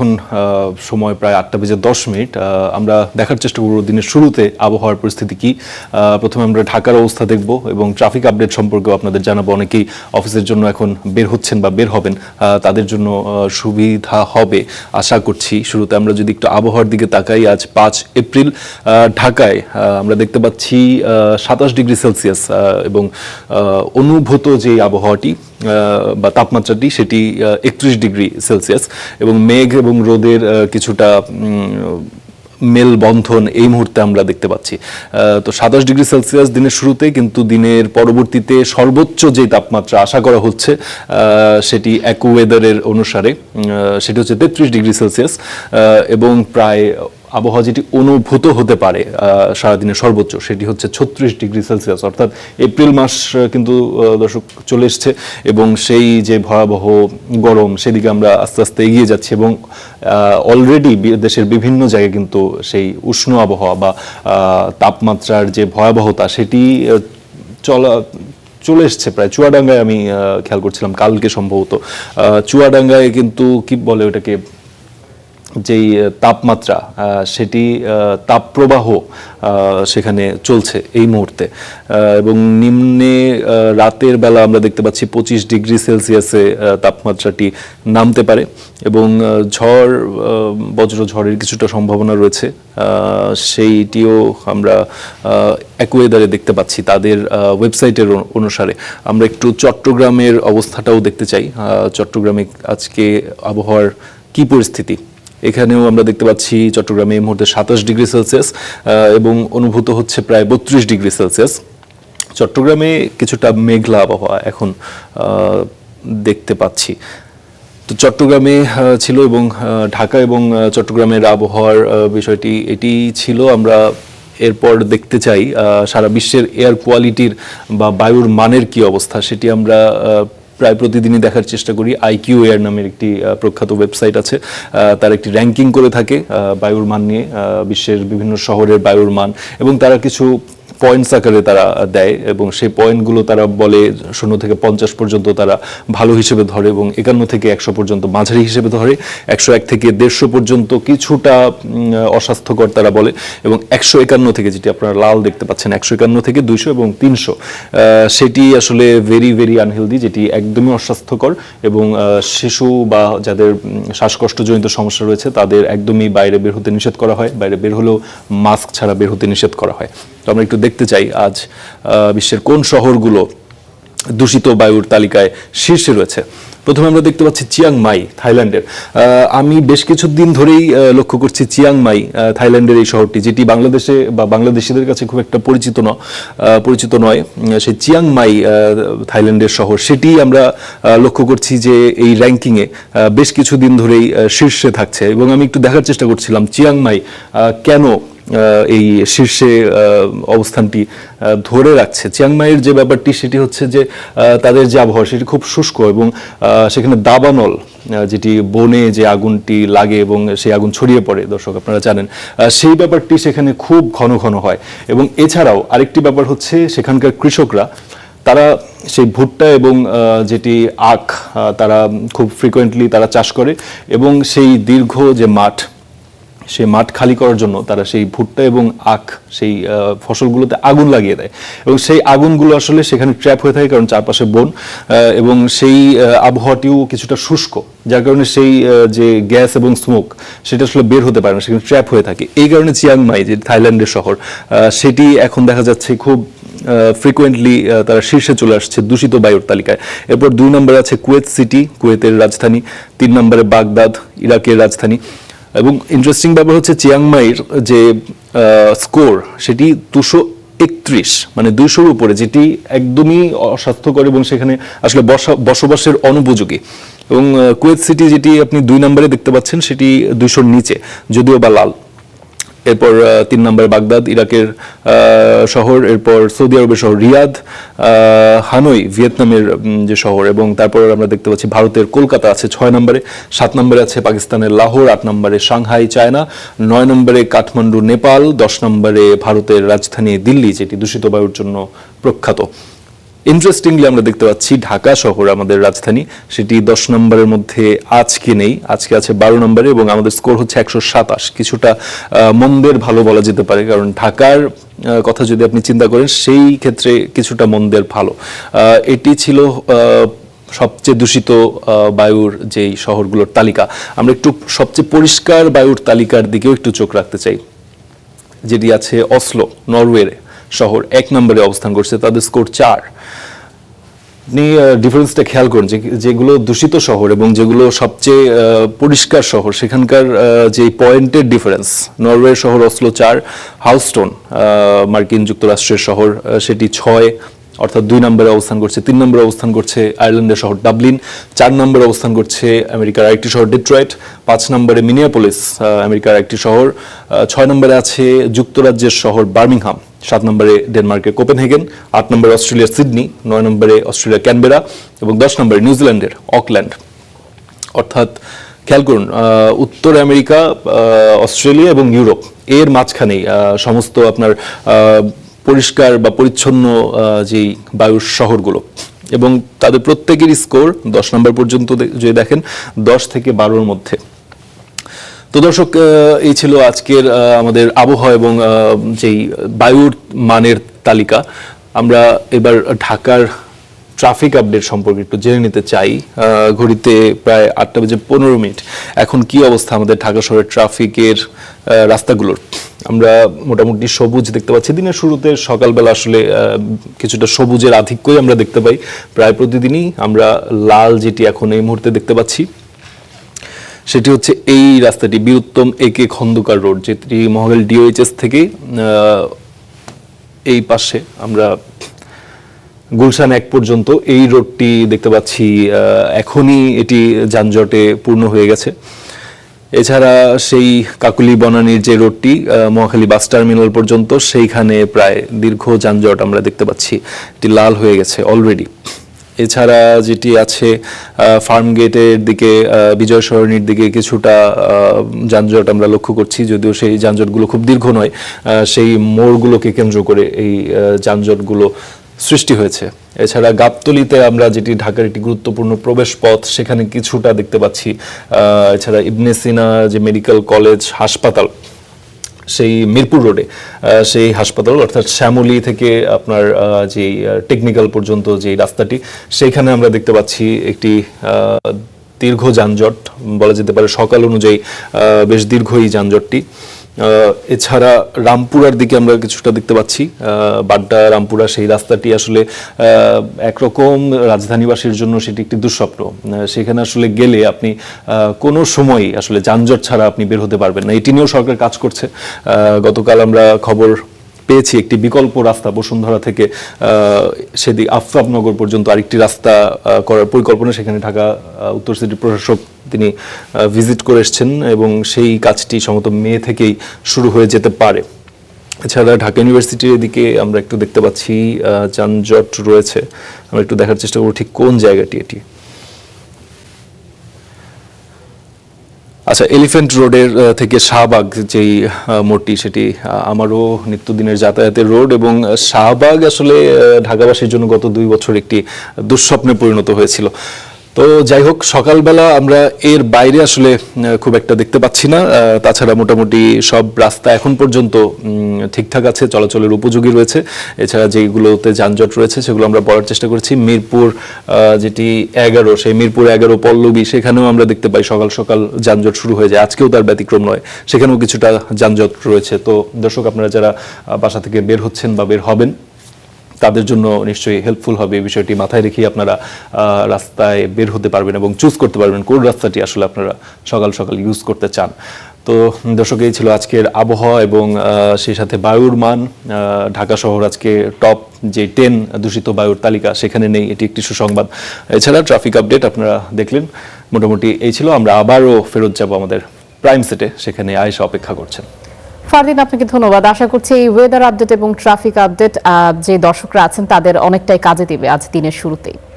এখন সময় প্রায় 8:10 আমরা দেখার চেষ্টা করব দিনের শুরুতে আবহাওয়ার পরিস্থিতি কি। প্রথমে আমরা ঢাকার অবস্থা দেখব এবং ট্রাফিক আপডেট সম্পর্কেও আপনাদের জানাবো। অনেকেই অফিসের জন্য এখন বের হচ্ছেন বা বের হবেন, তাদের জন্য সুবিধা হবে আশা করছি। শুরুতে আমরা যদি একটু আবহাওয়ার দিকে তাকাই, আজ 5 এপ্রিল ঢাকায় আমরা দেখতে পাচ্ছি 27 ডিগ্রি সেলসিয়াস এবং অনুভূত যে আবহাওয়াটি বা তাপমাত্রাটি সেটি 31 ডিগ্রি সেলসিয়াস এবং মেঘ এবং রোদের কিছুটা মেলবন্ধন এই মুহূর্তে আমরা দেখতে পাচ্ছি। তো 27 ডিগ্রি সেলসিয়াস দিনের শুরুতে, কিন্তু দিনের পরবর্তীতে সর্বোচ্চ যে তাপমাত্রা আশা করা হচ্ছে সেটি অ্যাকুওয়েদারের অনুসারে সেটি হচ্ছে 33 ডিগ্রি সেলসিয়াস এবং প্রায় আবহাওয়া যেটি অনুভূত হতে পারে সারাদিনের সর্বোচ্চ সেটি হচ্ছে 36 ডিগ্রি সেলসিয়াস। অর্থাৎ এপ্রিল মাস কিন্তু দর্শক চলে এসছে এবং সেই যে ভয়াবহ গরম সেদিকে আমরা আস্তে আস্তে এগিয়ে যাচ্ছি এবং অলরেডি দেশের বিভিন্ন জায়গায় কিন্তু সেই উষ্ণ আবহাওয়া বা তাপমাত্রার যে ভয়াবহতা সেটি চলে এসছে প্রায়। চুয়াডাঙ্গায় আমি খেয়াল করছিলাম কালকে সম্ভবত চুয়াডাঙ্গায় কিন্তু কি বলে ওটাকে, যেই তাপমাত্রা সেটি তাপপ্রবাহ সেখানে চলছে এই মুহূর্তে এবং নিম্নে রাতের বেলা আমরা দেখতে পাচ্ছি 25 ডিগ্রি সেলসিয়াসে তাপমাত্রাটি নামতে পারে এবং বজ্রঝড়ের কিছুটা সম্ভাবনা রয়েছে, সেইটিও আমরা অ্যাকুওয়েদারে দেখতে পাচ্ছি তাদের ওয়েবসাইটের অনুসারে। আমরা একটু চট্টগ্রামের অবস্থাটাও দেখতে চাই, চট্টগ্রামে আজকে আবহাওয়ার কি পরিস্থিতি। এখানেও আমরা দেখতে পাচ্ছি চট্টগ্রামে এই মুহূর্তে 27 ডিগ্রি সেলসিয়াস এবং অনুভূত হচ্ছে প্রায় 32 ডিগ্রি সেলসিয়াস। চট্টগ্রামে কিছুটা মেঘলা আবহাওয়া এখন দেখতে পাচ্ছি। তো চট্টগ্রামে ছিল এবং ঢাকা এবং চট্টগ্রামের আবহাওয়ার বিষয়টি এটি ছিল। আমরা এরপর দেখতে চাই সারা বিশ্বের এয়ার কোয়ালিটির বা বায়ুর মানের কি অবস্থা, সেটি আমরা প্রায় প্রতিদিনই দেখার চেষ্টা করি। আইকিউ এয়ার নামের একটি প্রখ্যাত ওয়েবসাইট আছে, তার একটি র্যাঙ্কিং করে থাকে বায়ুর মান নিয়ে, বিশ্বের বিভিন্ন শহরের বায়ুর মান, এবং তারা কিছু পয়েন্টস আকারে তারা দেয় এবং সেই পয়েন্টগুলো তারা বলে 0 থেকে 50 পর্যন্ত তারা ভালো হিসেবে ধরে এবং 51 থেকে 100 পর্যন্ত মাঝারি হিসেবে ধরে, 101 থেকে 150 পর্যন্ত কিছুটা অস্বাস্থ্যকর তারা বলে এবং 151 থেকে, যেটি আপনারা লাল দেখতে পাচ্ছেন, 151 থেকে 200 এবং 300 সেটি আসলে ভেরি ভেরি আনহেলদি, যেটি একদমই অস্বাস্থ্যকর এবং শিশু বা যাদের শ্বাসকষ্টজনিত সমস্যা রয়েছে তাদের একদমই বাইরে বের হতে নিষেধ করা হয়, বাইরে বের হলেও মাস্ক ছাড়া বের হতে নিষেধ করা হয়। তো আমরা একটু দেখতে চাই আজ বিশ্বের কোন শহরগুলো দূষিত বায়ুর তালিকায় শীর্ষে রয়েছে। প্রথমে আমরা দেখতে পাচ্ছি চিয়াংমাই, থাইল্যান্ডের। আমি বেশ কিছুদিন ধরেই লক্ষ্য করছি চিয়াংমাই, থাইল্যান্ডের এই শহরটি, যেটি বাংলাদেশে বা বাংলাদেশিদের কাছে খুব একটা পরিচিত নয়, সেই চিয়াংমাই থাইল্যান্ডের শহর, সেটি আমরা লক্ষ্য করছি যে এই র্যাঙ্কিংয়ে বেশ কিছুদিন ধরেই শীর্ষে থাকছে এবং আমি একটু দেখার চেষ্টা করছিলাম চিয়াংমাই কেন এই শীর্ষে অবস্থানটি ধরে রাখছে। চিয়াংমাইয়ের যে ব্যাপারটি সেটি হচ্ছে যে তাদের যে আবহাওয়া সেটি খুব শুষ্ক এবং সেখানে দাবানল, যেটি বনে যে আগুনটি লাগে এবং সেই আগুন ছড়িয়ে পড়ে, দর্শক আপনারা জানেন, সেই ব্যাপারটি সেখানে খুব ঘন ঘন হয়। এবং এছাড়াও আরেকটি ব্যাপার হচ্ছে সেখানকার কৃষকরা, তারা সেই ভুট্টা এবং যেটি আখ তারা খুব ফ্রিকোয়েন্টলি তারা চাষ করে এবং সেই দীর্ঘ যে মাঠ, সেই মাঠ খালি করার জন্য তারা সেই ভুট্টা এবং আখ সেই ফসলগুলোতে আগুন লাগিয়ে দেয় এবং সেই আগুনগুলো আসলে সেখানে ট্র্যাপ হয়ে থাকে কারণ চারপাশে বন এবং সেই আবহাওয়াটিও কিছুটা শুষ্ক, যার কারণে সেই যে গ্যাস এবং স্মোক সেটা আসলে বের হতে পারে না, সেখানে ট্র্যাপ হয়ে থাকে। এই কারণে চিয়াংমাই, যে থাইল্যান্ডের শহর, সেটি এখন দেখা যাচ্ছে খুব ফ্রিকোয়েন্টলি তারা শীর্ষে চলে আসছে দূষিত বায়ুর তালিকায়। এরপর 2 নম্বরে আছে কুয়েত সিটি, কুয়েতের রাজধানী। 3 নম্বরে বাগদাদ, ইরাকের রাজধানী। এবং ইন্টারেস্টিং ব্যাপার হচ্ছে চিয়াংমাইয়ের যে স্কোর সেটি 231, মানে 200-র উপরে, যেটি একদমই অস্বাস্থ্যকর এবং সেখানে আসলে বসবাসের অনুপযোগী। এবং কুয়েত সিটি, যেটি আপনি 2 নম্বরে দেখতে পাচ্ছেন, সেটি 200-র নিচে, যদিও বা লাল। এরপর 3 নম্বরে বাগদাদ, ইরাকের শহর। এরপর সৌদি আরবের শহর রিয়াদ, হানই ভিয়েতনামের যে শহর, এবং তারপর আমরা দেখতে পাচ্ছি ভারতের কলকাতা আছে 6 নম্বরে। 7 নম্বরে আছে পাকিস্তানের লাহোর। 8 নম্বরে সাংহাই চায়না। 9 নম্বরে কাঠমান্ডু নেপাল। 10 নম্বরে ভারতের রাজধানী দিল্লি, যেটি দূষিত বায়ুর জন্য প্রখ্যাত। ইন্টারেস্টিংলি আমরা দেখতে পাচ্ছি ঢাকা শহর আমাদের রাজধানী, সেটি 10 নম্বরের মধ্যে আজকে নেই, আজকে আছে 12 নম্বরে এবং আমাদের স্কোর হচ্ছে 127। কিছুটা মন্দের ভালো বলা যেতে পারে, কারণ ঢাকার কথা যদি আপনি চিন্তা করেন সেই ক্ষেত্রে কিছুটা মন্দের ভালো। এটি ছিল সবচেয়ে দূষিত বায়ুর যেই শহরগুলোর তালিকা। আমরা একটু সবচেয়ে পরিষ্কার বায়ুর তালিকার দিকেও একটু চোখ রাখতে চাই, যেটি আছে অসলো, নরওয়ের শহর 1 নম্বরে অবস্থান করছে, তাদের স্কোর 4। আপনি ডিফারেন্সটা খেয়াল করুন, যেগুলো দূষিত শহর এবং যেগুলো সবচেয়ে পরিষ্কার শহর সেখানকার যে পয়েন্টের ডিফারেন্স। নরওয়ের শহর অসলো 4, হাউস্টন মার্কিন যুক্তরাষ্ট্রের শহর সেটি 6, অর্থাৎ 2 নম্বরে অবস্থান করছে। 3 নম্বরে অবস্থান করছে আয়ারল্যান্ডের শহর ডাবলিন। 4 নম্বরে অবস্থান করছে আমেরিকার আরেকটি শহর ডিট্রয়েট। 5 নম্বরে মিনিয়াপোলিস আমেরিকার একটি শহর। 6 নম্বরে আছে যুক্তরাজ্যের শহর বার্মিংহাম। 7 নম্বরে ডেনমার্কের কোপেনহেগেন। 8 নম্বরে অস্ট্রেলিয়ার সিডনি। 9 নম্বরে অস্ট্রেলিয়ার ক্যানবেরা এবং 10 নম্বরে নিউজিল্যান্ডের অকল্যান্ড। অর্থাৎ খেয়াল করুন, উত্তর আমেরিকা, অস্ট্রেলিয়া এবং ইউরোপ এর মাঝখানেই সমস্ত আপনার পরিষ্কার বা পরিচ্ছন্ন যেই বায়ুর শহরগুলো, এবং তাদের প্রত্যেকেরই স্কোর 10 নম্বর পর্যন্ত যদি দেখেন 10 থেকে 12-র মধ্যে। তো দর্শক, এই ছিল আজকের আমাদের আবহাওয়া এবং যেই বায়ুর মানের তালিকা। আমরা এবার ঢাকার ট্রাফিক আপডেট সম্পর্কে একটু জেনে নিতে চাই। ঘড়িতে প্রায় 8:15। এখন কি অবস্থা আমাদের ঢাকা শহরের ট্রাফিকের রাস্তাগুলোর? আমরা মোটামুটি সবুজ দেখতে পাচ্ছি। দিনের শুরুতে সকালবেলা আসলে কিছুটা সবুজের আধিক্যই আমরা দেখতে পাই প্রায় প্রতিদিনই। আমরা লাল যেটি এখন এই মুহূর্তে দেখতে পাচ্ছি সেটি হচ্ছে এই রাস্তাটি, বীরুত্তম একে খন্দকার রোড, যেটি মহাখালী ডিওএইচএস থেকে এই পাশে আমরা গুলশান 1 পর্যন্ত এই রোডটি দেখতে পাচ্ছি। এখনই এটি যানজটে পূর্ণ হয়ে গেছে। এছাড়া সেই কাকুলি বনানীর যে রোডটি মহাখালী বাস টার্মিনাল পর্যন্ত, সেইখানে প্রায় দীর্ঘ যানজট আমরা দেখতে পাচ্ছি, এটি লাল হয়ে গেছে অলরেডি। এছাড়া যেটি আছে ফার্ম গেটের দিকে, বিজয় সরণির দিকে কিছুটা যানজট আমরা লক্ষ্য করছি, যদিও সেই যানজটগুলো খুব দীর্ঘ নয়, সেই মোড়গুলোকে কেন্দ্র করে এই যানজটগুলো সৃষ্টি হয়েছে। এছাড়া গাবতলীতে আমরা যেটি ঢাকার একটি গুরুত্বপূর্ণ প্রবেশ পথ, সেখানে কিছুটা দেখতে পাচ্ছি। এছাড়া ইবনে সিনা যে মেডিকেল কলেজ হাসপাতাল, সেই মিরপুর রোডে সেই হাসপাতাল, অর্থাৎ শ্যামলী থেকে আপনার যে টেকনিক্যাল পর্যন্ত যে রাস্তাটি, সেইখানে আমরা দেখতে পাচ্ছি একটি দীর্ঘ যানজট বলা যেতে পারে। সকাল অনুযায়ী বেশ দীর্ঘ এই যানজটটি। এছাড়া রামপুরার দিকে আমরা কিছুটা দেখতে পাচ্ছি, বাড্ডা রামপুরা সেই রাস্তাটি আসলে একরকম রাজধানীবাসীর জন্য সেটি একটি দুঃস্বপ্ন। সেখানে আসলে গেলে আপনি কোনো সময় আসলে যানজট ছাড়া আপনি বের হতে পারবেন না। এটি নিয়েও সরকার কাজ করছে। গতকাল আমরা খবর পেয়েছি একটি বিকল্প রাস্তা বসুন্ধরা থেকে সেদিক আফতাবনগর পর্যন্ত আরেকটি রাস্তা করার পরিকল্পনা, সেখানে ঢাকা উত্তর সিটি প্রশাসক তিনি ভিজিট করে এসেছেন এবং সেই কাজটি সম্ভবত মে থেকেই শুরু হয়ে যেতে পারে। এছাড়া ঢাকা ইউনিভার্সিটির এদিকে আমরা একটু দেখতে পাচ্ছি যানজট রয়েছে। আমরা একটু দেখার চেষ্টা করব ঠিক কোন জায়গাটি এটি। আচ্ছা, এলিফ্যান্ট রোডের থেকে শাহবাগ যেই মোড়টি, সেটি আমারও নিত্যদিনের যাতায়াতের রোড, এবং শাহবাগ আসলে ঢাকাবাসীর জন্য গত 2 বছর একটি দুঃস্বপ্নে পরিণত হয়েছিল। তো যাই হোক, সকালবেলা আমরা এর বাইরে আসলে খুব একটা দেখতে পাচ্ছি না। তাছাড়া মোটামুটি সব রাস্তা এখন পর্যন্ত ঠিকঠাক আছে, চলাচলের উপযোগী রয়েছে। এছাড়া যেগুলোতে যানজট রয়েছে সেগুলো আমরা পড়ার চেষ্টা করেছি। মিরপুর যেটি 11, সেই মিরপুর 11 পল্লবী, সেখানেও আমরা দেখতে পাই সকাল সকাল যানজট শুরু হয়ে যায়। আজকেও তার ব্যতিক্রম নয়, সেখানেও কিছুটা যানজট রয়েছে। তো দর্শক, আপনারা যারা বাসা থেকে বের হচ্ছেন বা বের হবেন, তাদের জন্য নিশ্চয়ই হেল্পফুল হবে। এই বিষয়টি মাথায় রেখেই আপনারা রাস্তায় বের হতে পারবেন এবং চুজ করতে পারবেন কোন রাস্তাটি আসলে আপনারা সকাল সকাল ইউজ করতে চান। তো দর্শক, এই ছিল আজকের আবহাওয়া এবং সেই সাথে বায়ুর মান। ঢাকা শহর আজকে টপ যে 10 দূষিত বায়ুর তালিকা সেখানে নেই, এটি একটি সুসংবাদ। এছাড়া ট্রাফিক আপডেট আপনারা দেখলেন। মোটামুটি এই ছিল। আমরা আবারও ফেরত যাব আমাদের প্রাইম সেটে, সেখানে আয়েশা অপেক্ষা করছেন। ফারদিন, আপনাকে ধন্যবাদ। আশা করছি এই ওয়েদার আপডেট এবং ট্রাফিক আপডেট যে দর্শকরা আছেন তাদের অনেকটাই কাজে দিবে আজ দিনের শুরুতেই।